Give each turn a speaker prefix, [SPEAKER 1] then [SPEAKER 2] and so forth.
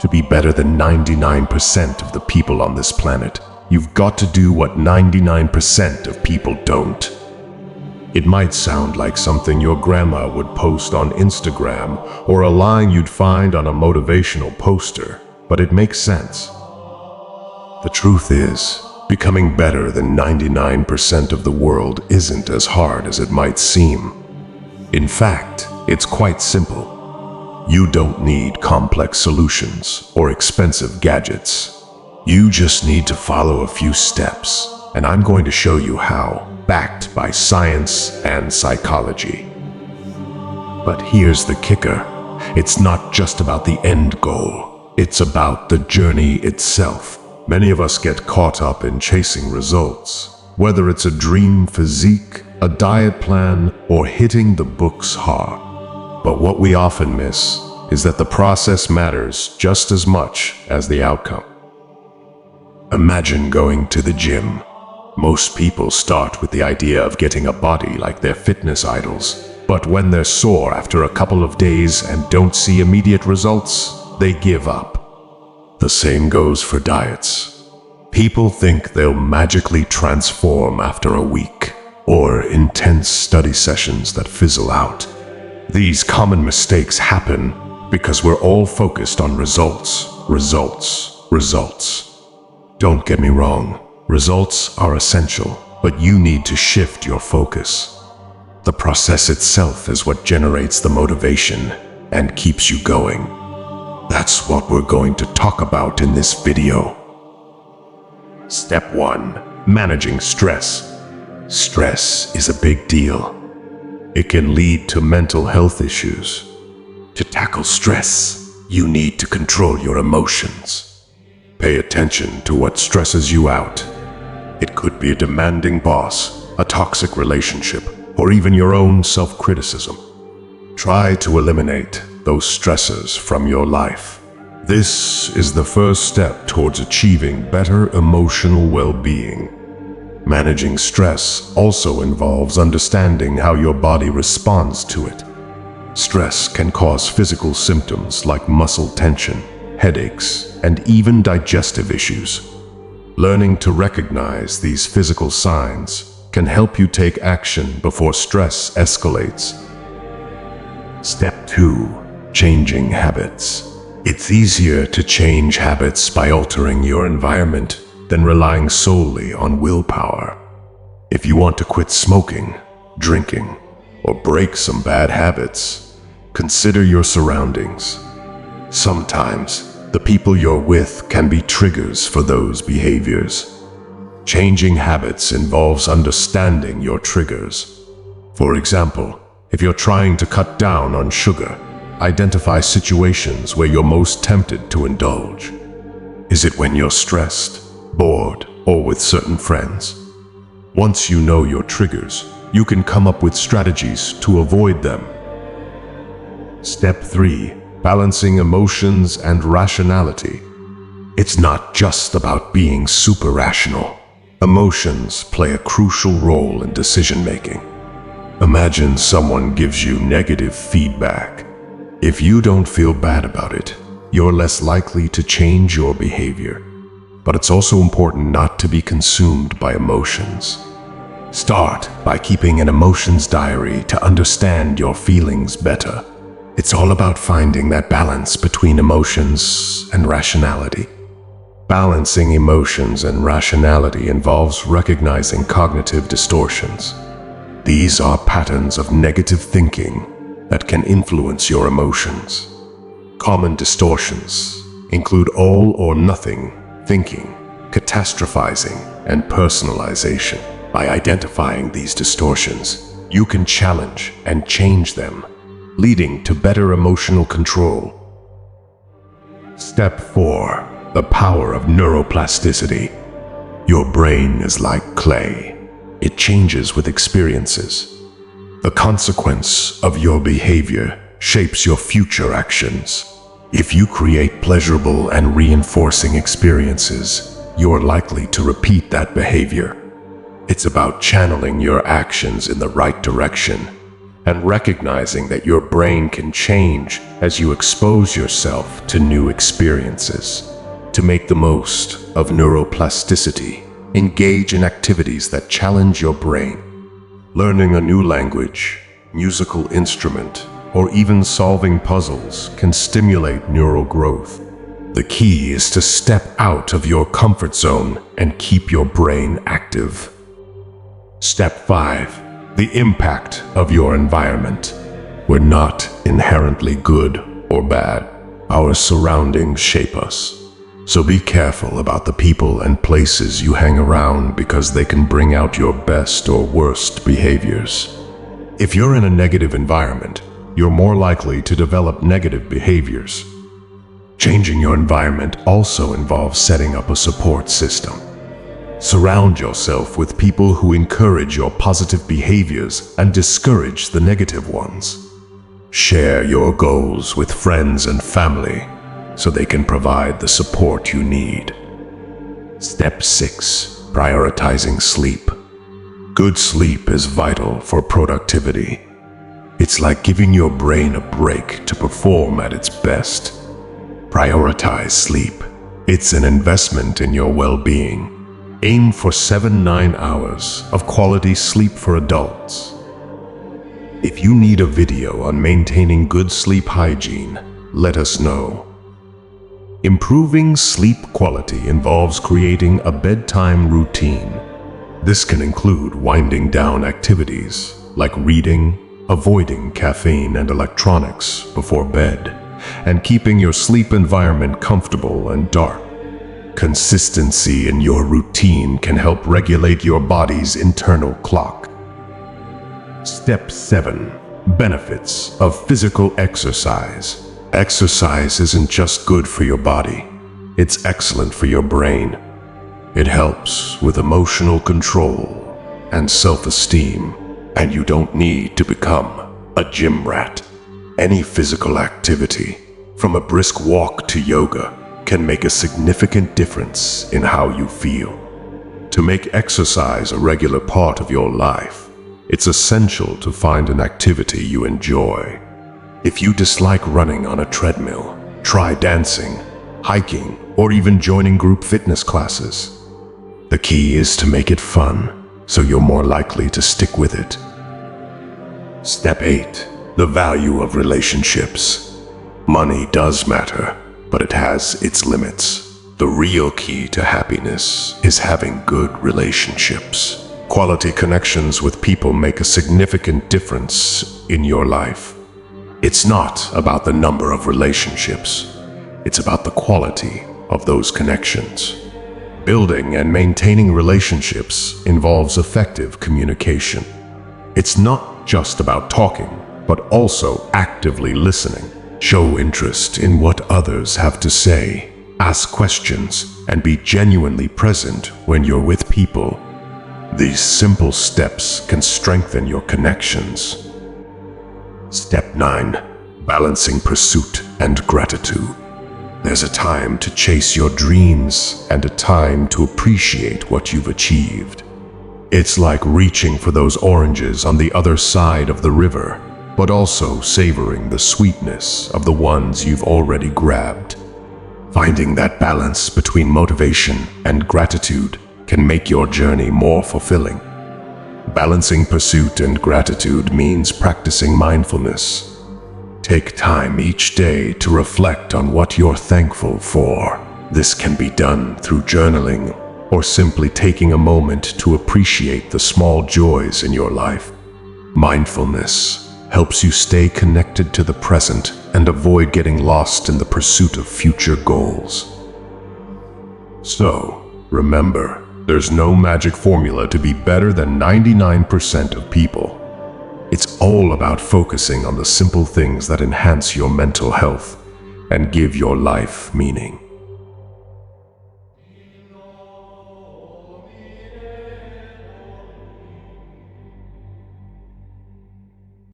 [SPEAKER 1] To be better than 99% of the people on this planet, you've got to do what 99% of people don't. It might sound like something your grandma would post on Instagram or a line you'd find on a motivational poster, but it makes sense. The truth is, becoming better than 99% of the world isn't as hard as it might seem. In fact, it's quite simple. You don't need complex solutions or expensive gadgets. You just need to follow a few steps, and I'm going to show you how, backed by science and psychology. But here's the kicker. It's not just about the end goal. It's about the journey itself. Many of us get caught up in chasing results, whether it's a dream physique, a diet plan, or hitting the books hard. But what we often miss is that the process matters just as much as the outcome. Imagine going to the gym. Most people start with the idea of getting a body like their fitness idols, but when they're sore after a couple of days and don't see immediate results, they give up. The same goes for diets. People think they'll magically transform after a week, or intense study sessions that fizzle out. These common mistakes happen because we're all focused on results. Don't get me wrong, results are essential, but you need to shift your focus. The process itself is what generates the motivation and keeps you going. That's what we're going to talk about in this video. Step 1. Managing stress. Stress is a big deal. It can lead to mental health issues. To tackle stress, you need to control your emotions. Pay attention to what stresses you out. It could be a demanding boss, a toxic relationship, or even your own self-criticism. Try to eliminate those stressors from your life. This is the first step towards achieving better emotional well-being. Managing stress also involves understanding how your body responds to it. Stress can cause physical symptoms like muscle tension, headaches, and even digestive issues. Learning to recognize these physical signs can help you take action before stress escalates. Step 2. Changing habits. It's easier to change habits by altering your environment than relying solely on willpower. If you want to quit smoking, drinking, or break some bad habits, consider your surroundings. Sometimes, the people you're with can be triggers for those behaviors. Changing habits involves understanding your triggers. For example, if you're trying to cut down on sugar, identify situations where you're most tempted to indulge. Is it when you're stressed, bored, or with certain friends? Once you know your triggers, you can come up with strategies to avoid them. Step 3. Balancing emotions and rationality. It's not just about being super rational. Emotions play a crucial role in decision-making. Imagine someone gives you negative feedback. If you don't feel bad about it, you're less likely to change your behavior. But it's also important not to be consumed by emotions. Start by keeping an emotions diary to understand your feelings better. It's all about finding that balance between emotions and rationality. Balancing emotions and rationality involves recognizing cognitive distortions. These are patterns of negative thinking that can influence your emotions. Common distortions include all or nothing thinking, catastrophizing, and personalization. By identifying these distortions, you can challenge and change them, leading to better emotional control. Step 4. The power of neuroplasticity. Your brain is like clay. It changes with experiences. The consequence of your behavior shapes your future actions. If you create pleasurable and reinforcing experiences, you're likely to repeat that behavior. It's about channeling your actions in the right direction. and recognizing that your brain can change as you expose yourself to new experiences. To make the most of neuroplasticity, engage in activities that challenge your brain. Learning a new language, musical instrument, or even solving puzzles can stimulate neural growth. The key is to step out of your comfort zone and keep your brain active. Step 5. The impact of your environment. We're not inherently good or bad. Our surroundings shape us. So be careful about the people and places you hang around, because they can bring out your best or worst behaviors. If you're in a negative environment, you're more likely to develop negative behaviors. Changing your environment also involves setting up a support system. Surround yourself with people who encourage your positive behaviors and discourage the negative ones. Share your goals with friends and family so they can provide the support you need. Step 6. Prioritizing sleep. Good sleep is vital for productivity. It's like giving your brain a break to perform at its best. Prioritize sleep. It's an investment in your well-being. Aim for 7-9 hours of quality sleep for adults. If you need a video on maintaining good sleep hygiene, let us know. Improving sleep quality involves creating a bedtime routine. This can include winding down activities like reading, avoiding caffeine and electronics before bed, and keeping your sleep environment comfortable and dark. Consistency in your routine can help regulate your body's internal clock. Step 7. Benefits of physical exercise. Exercise isn't just good for your body, it's excellent for your brain. It helps with emotional control and self-esteem, and you don't need to become a gym rat. Any physical activity, from a brisk walk to yoga, can make a significant difference in how you feel. To make exercise a regular part of your life, it's essential to find an activity you enjoy. If you dislike running on a treadmill, try dancing, hiking, or even joining group fitness classes. The key is to make it fun, so you're more likely to stick with it. Step 8. The value of relationships. Money does matter, but it has its limits. The real key to happiness is having good relationships. Quality connections with people make a significant difference in your life. It's not about the number of relationships. It's about the quality of those connections. Building and maintaining relationships involves effective communication. It's not just about talking, but also actively listening. Show interest in what others have to say. Ask questions and be genuinely present when you're with people. These simple steps can strengthen your connections. Step 9. Balancing pursuit and gratitude. There's a time to chase your dreams and a time to appreciate what you've achieved. It's like reaching for those oranges on the other side of the river, but also savoring the sweetness of the ones you've already grabbed. Finding that balance between motivation and gratitude can make your journey more fulfilling. Balancing pursuit and gratitude means practicing mindfulness. Take time each day to reflect on what you're thankful for. This can be done through journaling or simply taking a moment to appreciate the small joys in your life. Mindfulness helps you stay connected to the present and avoid getting lost in the pursuit of future goals. So, remember, there's no magic formula to be better than 99% of people. It's all about focusing on the simple things that enhance your mental health and give your life meaning.